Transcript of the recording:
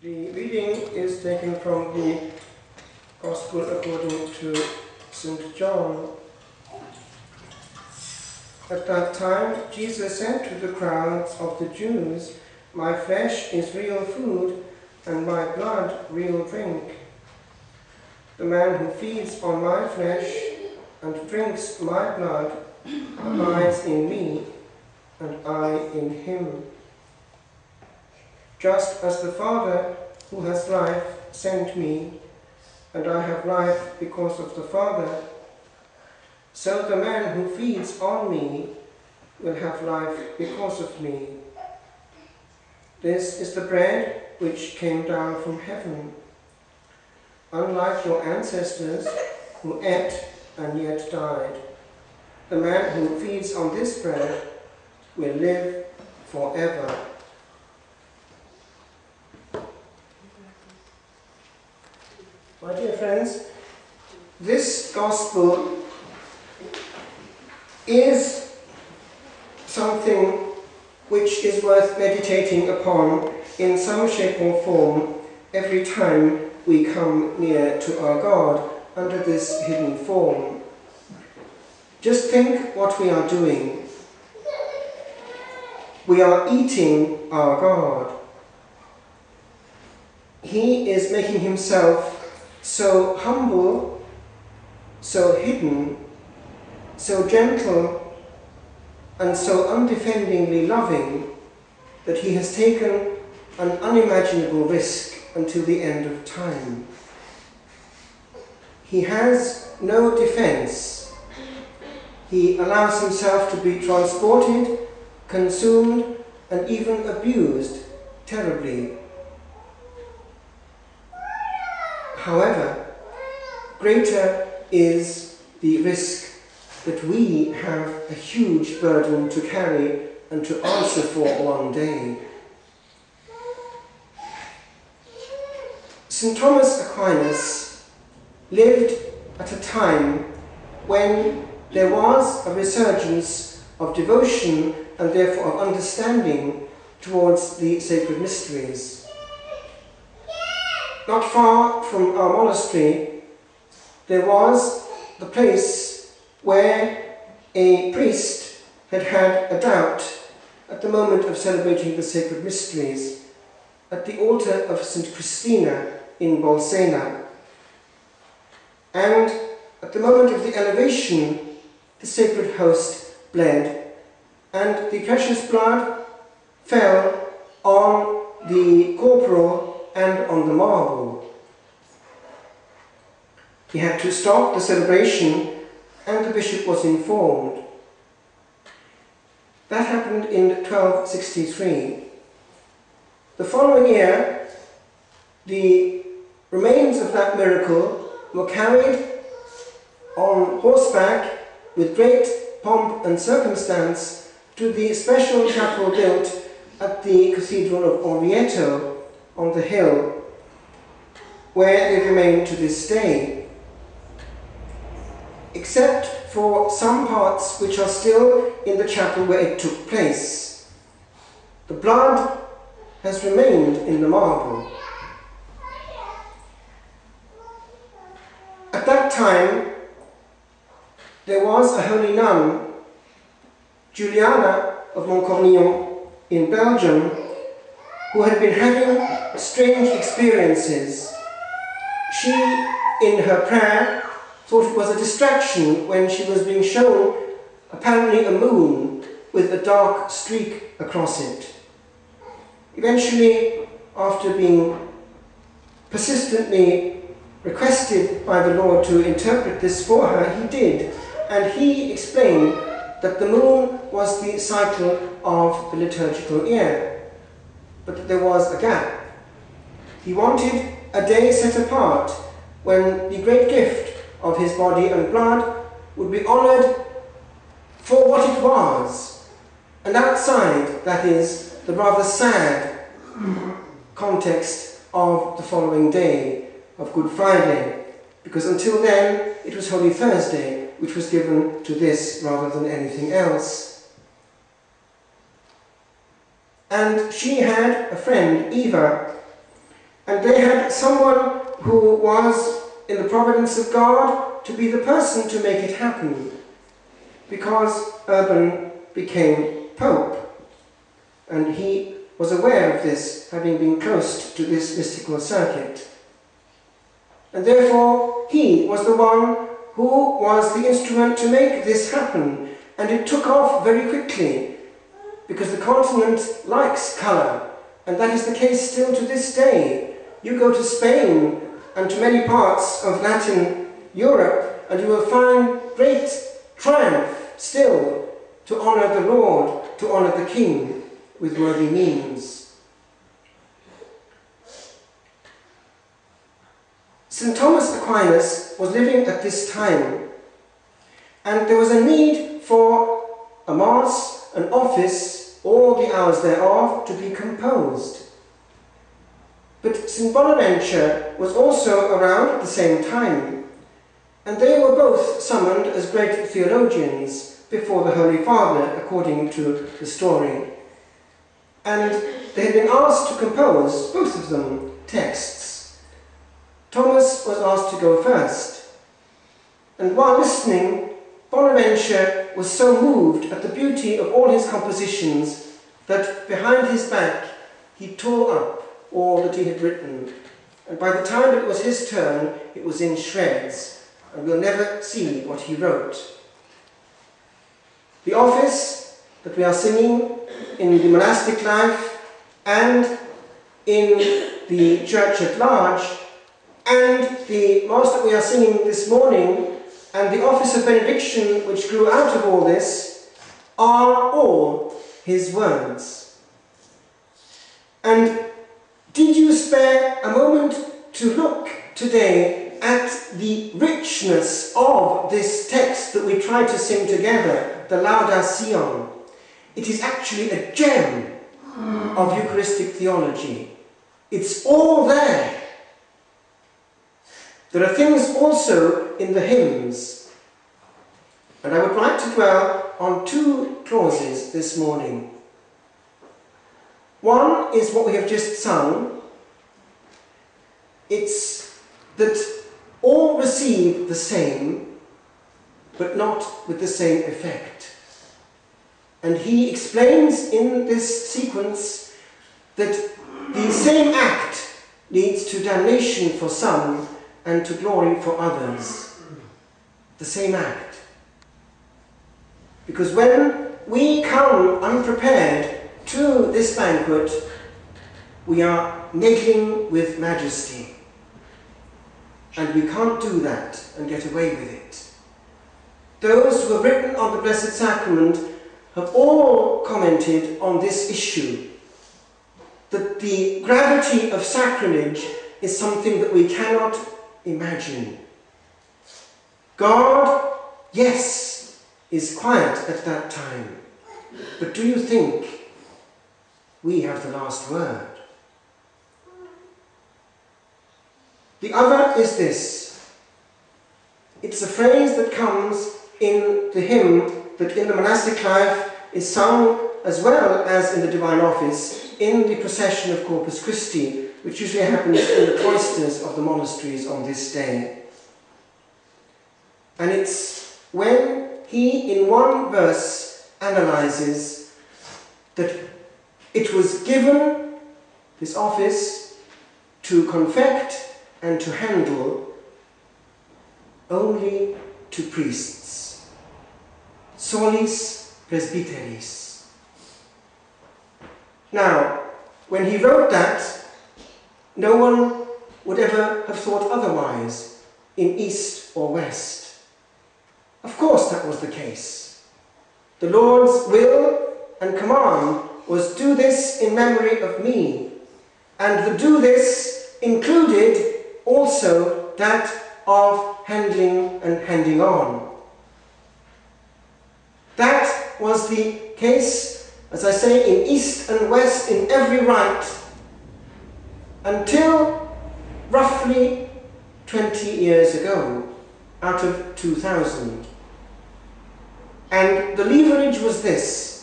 The reading is taken from the Gospel according to St. John. At that time, Jesus said to the crowds of the Jews, "My flesh is real food, and my blood real drink. The man who feeds on my flesh and drinks my blood abides in me, and I in him. Just as the Father who has life sent me, and I have life because of the Father, so the man who feeds on me will have life because of me. This is the bread which came down from heaven. Unlike your ancestors who ate and yet died, the man who feeds on this bread will live forever." My dear friends, this gospel is something which is worth meditating upon in some shape or form every time we come near to our God under this hidden form. Just think what we are doing. We are eating our God. He is making himself so humble, so hidden, so gentle, and so undefendingly loving that he has taken an unimaginable risk until the end of time. He has no defense. He allows himself to be transported, consumed, and even abused terribly. However, greater is the risk that we have a huge burden to carry and to answer for one day. St. Thomas Aquinas lived at a time when there was a resurgence of devotion and therefore of understanding towards the sacred mysteries. Not far from our monastery, there was the place where a priest had had a doubt at the moment of celebrating the sacred mysteries at the altar of St. Christina in Bolsena. And at the moment of the elevation, the sacred host bled, and the precious blood fell on the corporal and on the marble. He had to stop the celebration, and the bishop was informed. That happened in 1263. The following year, the remains of that miracle were carried on horseback with great pomp and circumstance to the special chapel built at the Cathedral of Orvieto on the hill, where they remain to this day, except for some parts which are still in the chapel where it took place. The blood has remained in the marble. At that time, there was a holy nun, Juliana of Montcornillon in Belgium, who had been having strange experiences. She, in her prayer, thought it was a distraction when she was being shown apparently a moon with a dark streak across it. Eventually, after being persistently requested by the Lord to interpret this for her, he did, and he explained that the moon was the cycle of the liturgical year, but that there was a gap. He wanted a day set apart when the great gift of his body and blood would be honoured for what it was, and outside, that is, the rather sad context of the following day, of Good Friday, because until then it was Holy Thursday, which was given to this rather than anything else. And she had a friend, Eva, And they had someone who was, in the providence of God, to be the person to make it happen, because Urban became Pope. And he was aware of this, having been close to this mystical circuit. And therefore, he was the one who was the instrument to make this happen. And it took off very quickly, because the continent likes colour, and that is the case still to this day. You go to Spain and to many parts of Latin Europe, and you will find great triumph still to honour the Lord, to honour the King with worthy means. St. Thomas Aquinas was living at this time, and there was a need for a Mass, an office, all the hours thereof, to be composed. But St. Bonaventure was also around at the same time, and they were both summoned as great theologians before the Holy Father, according to the story. And they had been asked to compose, both of them, texts. Thomas was asked to go first, and while listening, Bonaventure was so moved at the beauty of all his compositions that behind his back he tore up all that he had written, and by the time it was his turn, it was in shreds, and we'll never see what he wrote. The office that we are singing in the monastic life and in the church at large, and the Mass that we are singing this morning, and the office of benediction which grew out of all this, are all his words. And did you spare a moment to look today at the richness of this text that we try to sing together, the Lauda Sion? It is actually a gem of Eucharistic theology. It's all there. There are things also in the hymns, and I would like to dwell on two clauses this morning. One is what we have just sung. It's that all receive the same, but not with the same effect. And he explains in this sequence that the same act leads to damnation for some and to glory for others. The same act. Because when we come unprepared to this banquet, we are niggling with majesty. And we can't do that and get away with it. Those who have written on the Blessed Sacrament have all commented on this issue, that the gravity of sacrilege is something that we cannot imagine. God, yes, is quiet at that time, but do you think we have the last word? The other is this. It's a phrase that comes in the hymn that in the monastic life is sung as well as in the Divine Office in the procession of Corpus Christi, which usually happens in the cloisters of the monasteries on this day. And it's when he, in one verse, analyzes that it was given, this office, to confect and to handle only to priests. Solis presbyteris. Now, when he wrote that, no one would ever have thought otherwise in East or West. Of course that was the case. The Lord's will and command was, do this in memory of me. And the do this included also that of handling and handing on. That was the case, as I say, in East and West in every rite, until roughly 20 years ago, out of 2000. And the leverage was this: